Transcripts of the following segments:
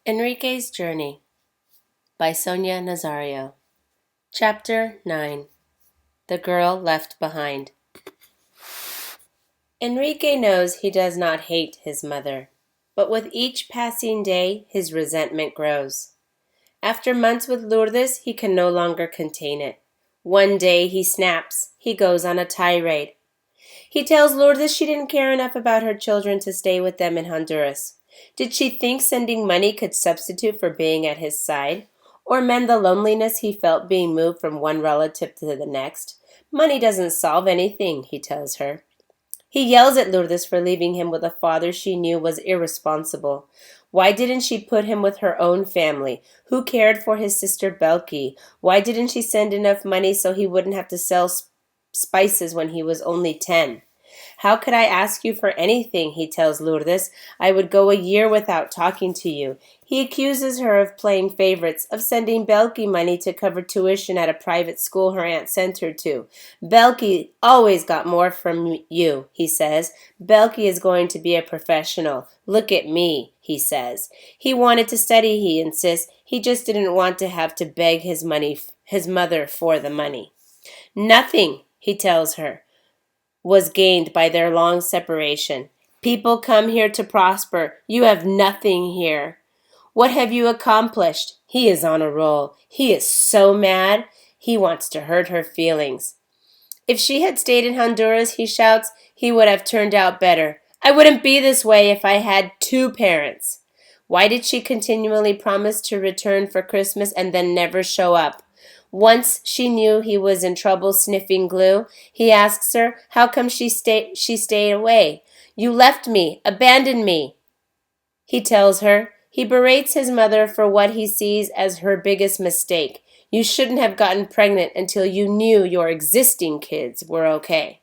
Enrique's Journey by Sonia Nazario. Chapter 9. The Girl Left Behind. Enrique knows he does not hate his mother, but with each passing day his resentment grows. After months with Lourdes, he can no longer contain it. One day he snaps. He goes on a tirade. He tells Lourdes she didn't care enough about her children to stay with them in Honduras. Did she think sending money could substitute for being at his side, or mend the loneliness he felt being moved from one relative to the next? Money doesn't solve anything, he tells her. He yells at Lourdes for leaving him with a father she knew was irresponsible. Why didn't she put him with her own family? Who cared for his sister Belki? Why didn't she send enough money so he wouldn't have to sell spices when he was only 10? How could I ask you for anything, he tells Lourdes. I would go a year without talking to you. He accuses her of playing favorites, of sending Belki money to cover tuition at a private school her aunt sent her to. Belki always got more from you, he says. Belki is going to be a professional. Look at me, he says. He wanted to study, he insists. He just didn't want to have to beg his mother for the money. Nothing, he tells her, was gained by their long separation. People come here to prosper. You have nothing here. What have you accomplished? He is on a roll. He is so mad. He wants to hurt her feelings. If she had stayed in Honduras, he shouts, he would have turned out better. I wouldn't be this way if I had 2 parents. Why did she continually promise to return for Christmas and then never show up? Once she knew he was in trouble sniffing glue. He asks her, how come she stayed away? You left me, abandoned me. He tells her. He berates his mother for what he sees as her biggest mistake. You shouldn't have gotten pregnant until you knew your existing kids were okay.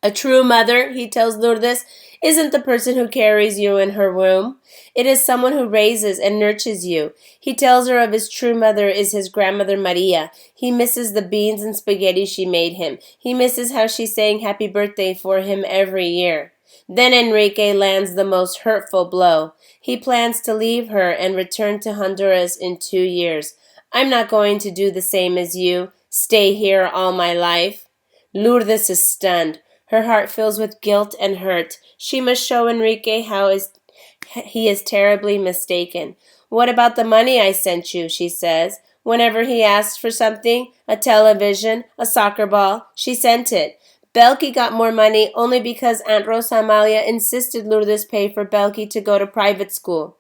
A true mother, he tells Lourdes, isn't the person who carries you in her womb. It is someone who raises and nurtures you. He tells her of his true mother is his grandmother Maria. He misses the beans and spaghetti she made him. He misses how she sang happy birthday for him every year. Then Enrique lands the most hurtful blow. He plans to leave her and return to Honduras in 2 years. I'm not going to do the same as you, stay here all my life. Lourdes is stunned. Her heart fills with guilt and hurt. She must show Enrique how he is terribly mistaken. What about the money I sent you, she says. Whenever he asks for something, a television, a soccer ball, she sent it. Belki got more money only because Aunt Rosa Amalia insisted Lourdes pay for Belki to go to private school.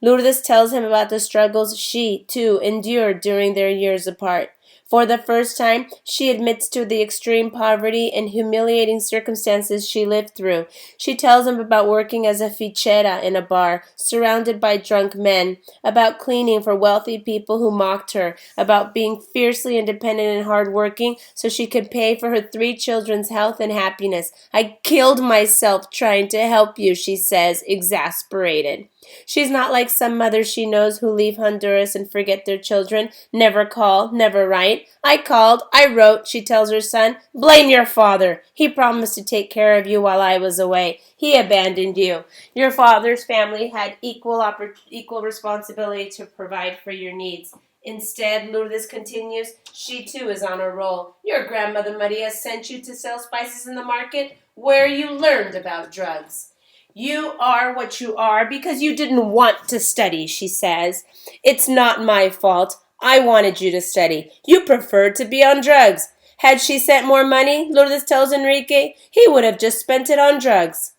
Lourdes tells him about the struggles she, too, endured during their years apart. For the first time, she admits to the extreme poverty and humiliating circumstances she lived through. She tells him about working as a fichera in a bar, surrounded by drunk men, about cleaning for wealthy people who mocked her, about being fiercely independent and hardworking so she could pay for her 3 children's health and happiness. I killed myself trying to help you, she says, exasperated. She's not like some mothers she knows who leave Honduras and forget their children, never call, never write. I called, I wrote, she tells her son. Blame your father. He promised to take care of you while I was away. He abandoned you. Your father's family had equal responsibility to provide for your needs. Instead, Lourdes continues, she too is on a roll. Your grandmother Maria sent you to sell spices in the market where you learned about drugs. You are what you are because you didn't want to study, she says. It's not my fault. I wanted you to study. You preferred to be on drugs. Had she sent more money, Lourdes tells Enrique, he would have just spent it on drugs.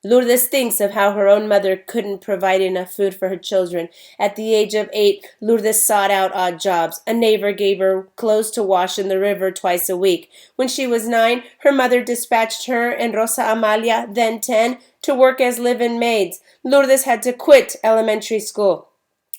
Lourdes thinks of how her own mother couldn't provide enough food for her children. At the age of 8, Lourdes sought out odd jobs. A neighbor gave her clothes to wash in the river twice a week. When she was 9, her mother dispatched her and Rosa Amalia, then 10, to work as live-in maids. Lourdes had to quit elementary school.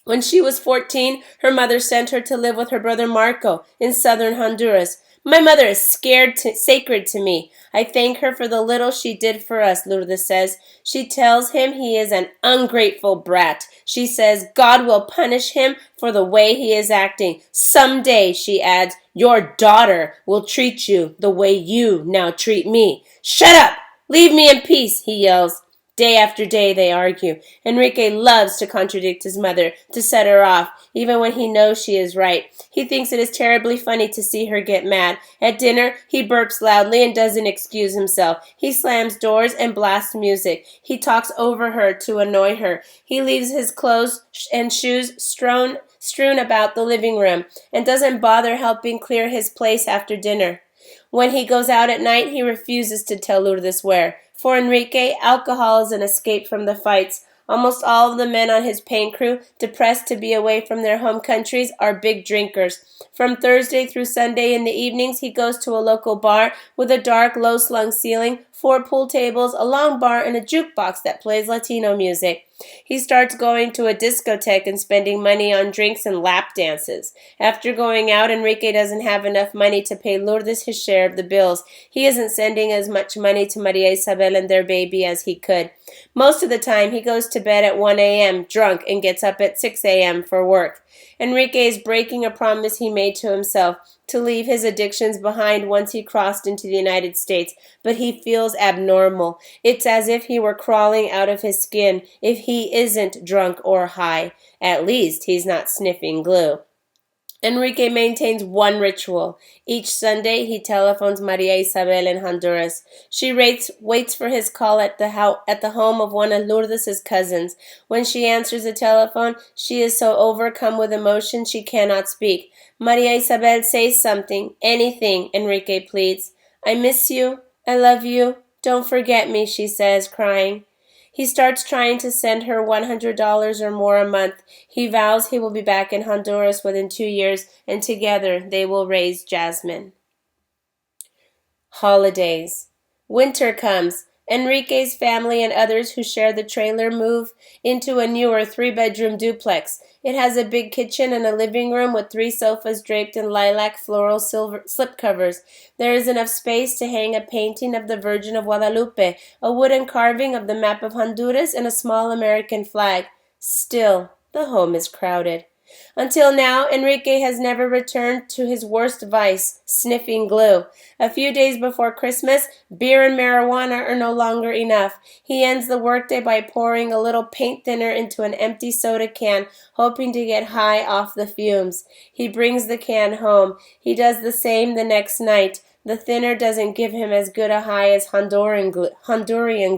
When she was 14, her mother sent her to live with her brother Marco in southern Honduras. My mother is sacred to me. I thank her for the little she did for us, Lourdes says. She tells him he is an ungrateful brat. She says God will punish him for the way he is acting. Someday, she adds, your daughter will treat you the way you now treat me. Shut up! Leave me in peace, he yells. Day after day they argue. Enrique loves to contradict his mother, to set her off, even when he knows she is right. He thinks it is terribly funny to see her get mad. At dinner, he burps loudly and doesn't excuse himself. He slams doors and blasts music. He talks over her to annoy her. He leaves his clothes and shoes strewn about the living room and doesn't bother helping clear his place after dinner. When he goes out at night, he refuses to tell Lourdes where. For Enrique, alcohol is an escape from the fights. Almost all of the men on his paint crew, depressed to be away from their home countries, are big drinkers. From Thursday through Sunday in the evenings, he goes to a local bar with a dark, low-slung ceiling, 4 pool tables, a long bar, and a jukebox that plays Latino music. He starts going to a discotheque and spending money on drinks and lap dances. After going out, Enrique doesn't have enough money to pay Lourdes his share of the bills. He isn't sending as much money to Maria Isabel and their baby as he could. Most of the time, he goes to bed at 1 a.m. drunk and gets up at 6 a.m. for work. Enrique is breaking a promise he made to himself to leave his addictions behind once he crossed into the United States, but he feels abnormal. It's as if he were crawling out of his skin if he isn't drunk or high. At least he's not sniffing glue. Enrique maintains one ritual. Each Sunday, he telephones Maria Isabel in Honduras. She waits for his call at the home of one of Lourdes' cousins. When she answers the telephone, she is so overcome with emotion she cannot speak. Maria Isabel, say something, anything, Enrique pleads. I miss you. I love you. Don't forget me, she says, crying. He starts trying to send her $100 or more a month. He vows he will be back in Honduras within 2 years, and together they will raise Jasmine. Holidays. Winter comes. Enrique's family and others who share the trailer move into a newer 3-bedroom duplex. It has a big kitchen and a living room with 3 sofas draped in lilac floral silver slipcovers. There is enough space to hang a painting of the Virgin of Guadalupe, a wooden carving of the map of Honduras, and a small American flag. Still, the home is crowded. Until now, Enrique has never returned to his worst vice, sniffing glue. A few days before Christmas, beer and marijuana are no longer enough. He ends the workday by pouring a little paint thinner into an empty soda can, hoping to get high off the fumes. He brings the can home. He does the same the next night. The thinner doesn't give him as good a high as Honduran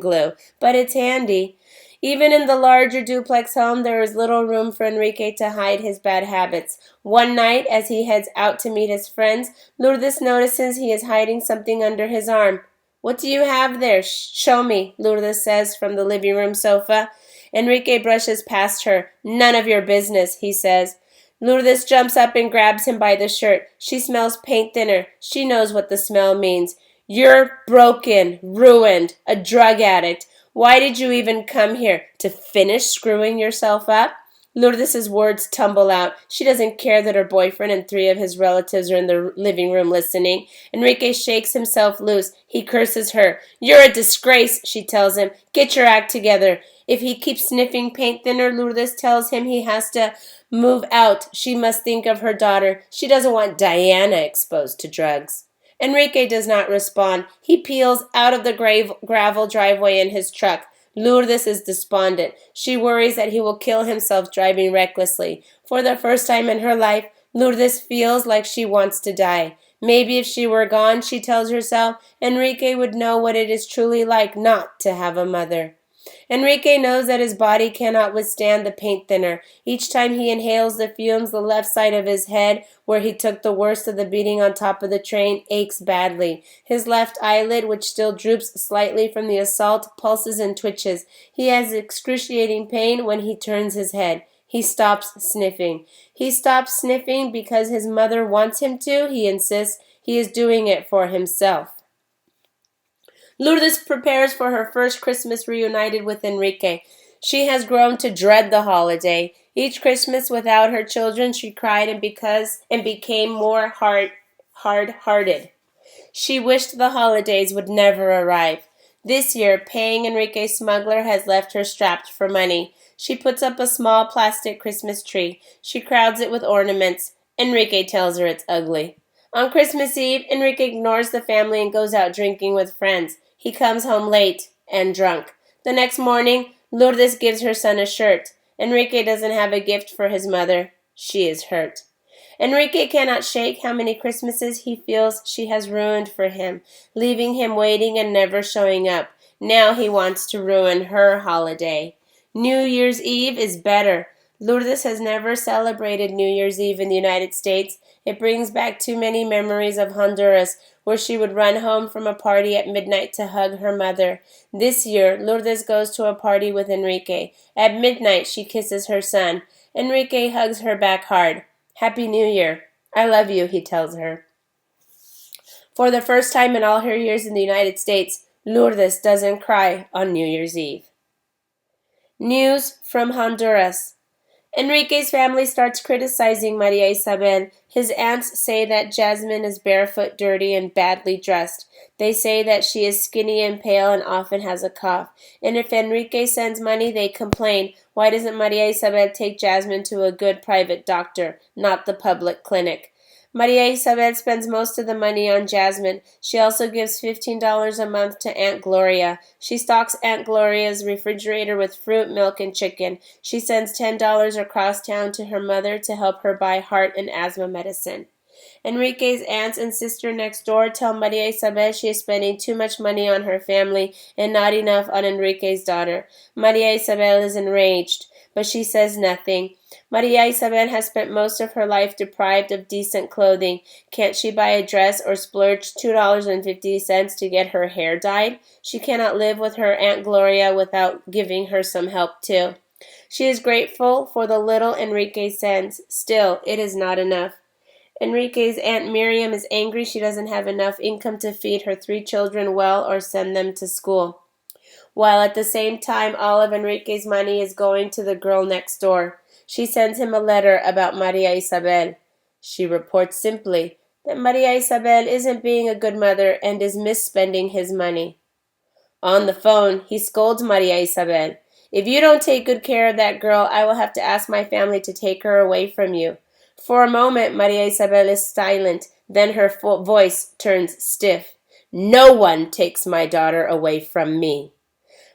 glue, but it's handy. Even in the larger duplex home, there is little room for Enrique to hide his bad habits. One night, as he heads out to meet his friends, Lourdes notices he is hiding something under his arm. What do you have there? Show me, Lourdes says from the living room sofa. Enrique brushes past her. None of your business, he says. Lourdes jumps up and grabs him by the shirt. She smells paint thinner. She knows what the smell means. You're broken, ruined, a drug addict. Why did you even come here? To finish screwing yourself up? Lourdes' words tumble out. She doesn't care that her boyfriend and 3 of his relatives are in the living room listening. Enrique shakes himself loose. He curses her. You're a disgrace, she tells him. Get your act together. If he keeps sniffing paint thinner, Lourdes tells him he has to move out. She must think of her daughter. She doesn't want Diana exposed to drugs. Enrique does not respond. He peels out of the gravel driveway in his truck. Lourdes is despondent. She worries that he will kill himself driving recklessly. For the first time in her life, Lourdes feels like she wants to die. Maybe if she were gone, she tells herself, Enrique would know what it is truly like not to have a mother. Enrique knows that his body cannot withstand the paint thinner. Each time he inhales the fumes, the left side of his head, where he took the worst of the beating on top of the train, aches badly. His left eyelid, which still droops slightly from the assault, pulses and twitches. He has excruciating pain when he turns his head. He stops sniffing. He stops sniffing because his mother wants him to, he insists. He is doing it for himself. Lourdes prepares for her first Christmas reunited with Enrique. She has grown to dread the holiday. Each Christmas without her children, she cried and became more hard-hearted. She wished the holidays would never arrive. This year, paying Enrique's smuggler has left her strapped for money. She puts up a small plastic Christmas tree. She crowds it with ornaments. Enrique tells her it's ugly. On Christmas Eve, Enrique ignores the family and goes out drinking with friends. He comes home late and drunk. The next morning, Lourdes gives her son a shirt. Enrique doesn't have a gift for his mother. She is hurt. Enrique cannot shake how many Christmases he feels she has ruined for him, leaving him waiting and never showing up. Now he wants to ruin her holiday. New Year's Eve is better. Lourdes has never celebrated New Year's Eve in the United States. It brings back too many memories of Honduras, where she would run home from a party at midnight to hug her mother. This year, Lourdes goes to a party with Enrique. At midnight, she kisses her son. Enrique hugs her back hard. Happy New Year. I love you, he tells her. For the first time in all her years in the United States, Lourdes doesn't cry on New Year's Eve. News from Honduras. Enrique's family starts criticizing Maria Isabel. His aunts say that Jasmine is barefoot, dirty, and badly dressed. They say that she is skinny and pale and often has a cough. And if Enrique sends money, they complain. Why doesn't Maria Isabel take Jasmine to a good private doctor, not the public clinic? Maria Isabel spends most of the money on Jasmine. She also gives $15 a month to Aunt Gloria. She stocks Aunt Gloria's refrigerator with fruit, milk, and chicken. She sends $10 across town to her mother to help her buy heart and asthma medicine. Enrique's aunts and sister next door tell Maria Isabel she is spending too much money on her family and not enough on Enrique's daughter. Maria Isabel is enraged, but she says nothing. Maria Isabel has spent most of her life deprived of decent clothing. Can't she buy a dress or splurge $2.50 to get her hair dyed? She cannot live with her Aunt Gloria without giving her some help too. She is grateful for the little Enrique sends. Still, it is not enough. Enrique's Aunt Miriam is angry she doesn't have enough income to feed her 3 children well or send them to school, while at the same time all of Enrique's money is going to the girl next door. She sends him a letter about Maria Isabel. She reports simply that Maria Isabel isn't being a good mother and is misspending his money. On the phone, he scolds Maria Isabel. If you don't take good care of that girl, I will have to ask my family to take her away from you. For a moment, Maria Isabel is silent. Then her voice turns stiff. No one takes my daughter away from me.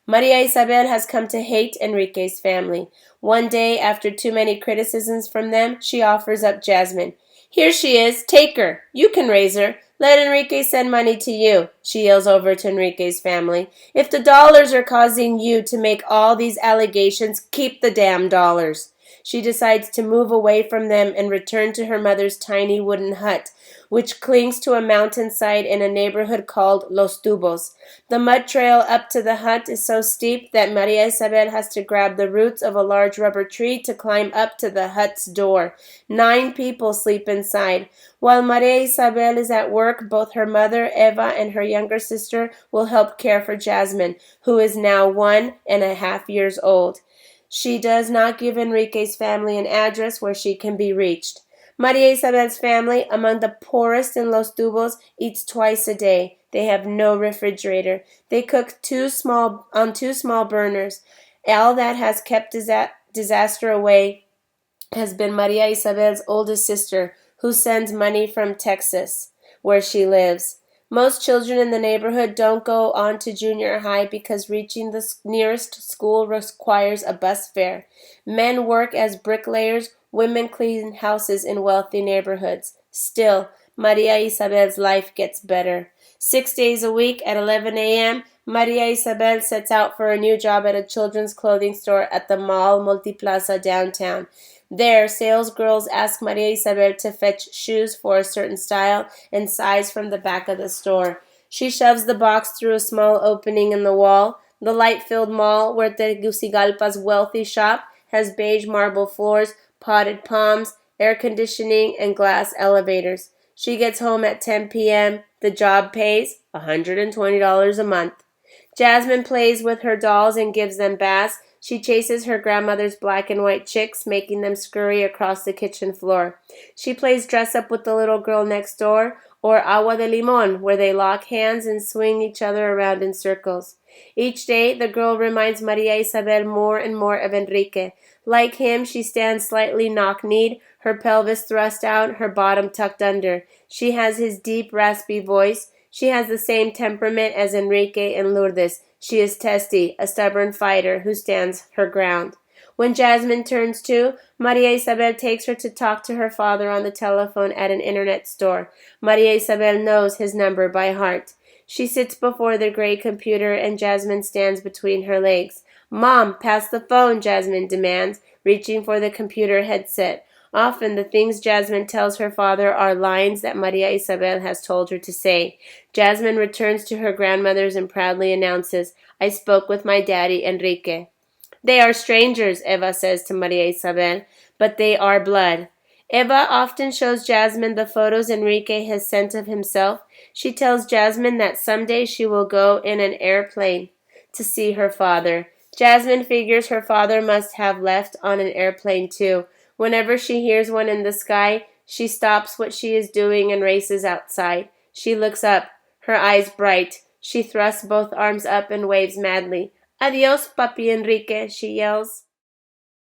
Maria Isabel has come to hate Enrique's family. One day, after too many criticisms from them, she offers up Jasmine. Here she is. Take her. You can raise her. Let Enrique send money to you, she yells over to Enrique's family. If the dollars are causing you to make all these allegations, keep the damn dollars. She decides to move away from them and return to her mother's tiny wooden hut, which clings to a mountainside in a neighborhood called Los Tubos. The mud trail up to the hut is so steep that Maria Isabel has to grab the roots of a large rubber tree to climb up to the hut's door. 9 people sleep inside. While Maria Isabel is at work, both her mother, Eva, and her younger sister will help care for Jasmine, who is now 1.5 years old. She does not give Enrique's family an address where she can be reached. Maria Isabel's family, among the poorest in Los Tubos, eats twice a day. They have no refrigerator. They cook on two small burners. All that has kept disaster away has been Maria Isabel's oldest sister, who sends money from Texas, where she lives. Most children in the neighborhood don't go on to junior high because reaching the nearest school requires a bus fare. Men work as bricklayers, women clean houses in wealthy neighborhoods. Still, Maria Isabel's life gets better. 6 days a week at 11 a.m., Maria Isabel sets out for a new job at a children's clothing store at the mall Multiplaza downtown. There, salesgirls ask Maria Isabel to fetch shoes for a certain style and size from the back of the store. She shoves the box through a small opening in the wall. The light-filled mall, where Tegucigalpa's wealthy shop, has beige marble floors, potted palms, air conditioning, and glass elevators. She gets home at 10 p.m. The job pays $120 a month. Jasmine plays with her dolls and gives them baths. She chases her grandmother's black and white chicks, making them scurry across the kitchen floor. She plays dress-up with the little girl next door, or agua de limon, where they lock hands and swing each other around in circles. Each day, the girl reminds Maria Isabel more and more of Enrique. Like him, she stands slightly knock-kneed, her pelvis thrust out, her bottom tucked under. She has his deep, raspy voice. She has the same temperament as Enrique and Lourdes. She is testy, a stubborn fighter who stands her ground. When Jasmine turns 2, Maria Isabel takes her to talk to her father on the telephone at an internet store. Maria Isabel knows his number by heart. She sits before the gray computer and Jasmine stands between her legs. "Mom, pass the phone," Jasmine demands, reaching for the computer headset. Often the things Jasmine tells her father are lines that Maria Isabel has told her to say. Jasmine returns to her grandmother's and proudly announces, "I spoke with my daddy, Enrique." "They are strangers," Eva says to Maria Isabel, "but they are blood." Eva often shows Jasmine the photos Enrique has sent of himself. She tells Jasmine that someday she will go in an airplane to see her father. Jasmine figures her father must have left on an airplane too. Whenever she hears one in the sky, she stops what she is doing and races outside. She looks up, her eyes bright. She thrusts both arms up and waves madly. "Adios, Papi Enrique," she yells.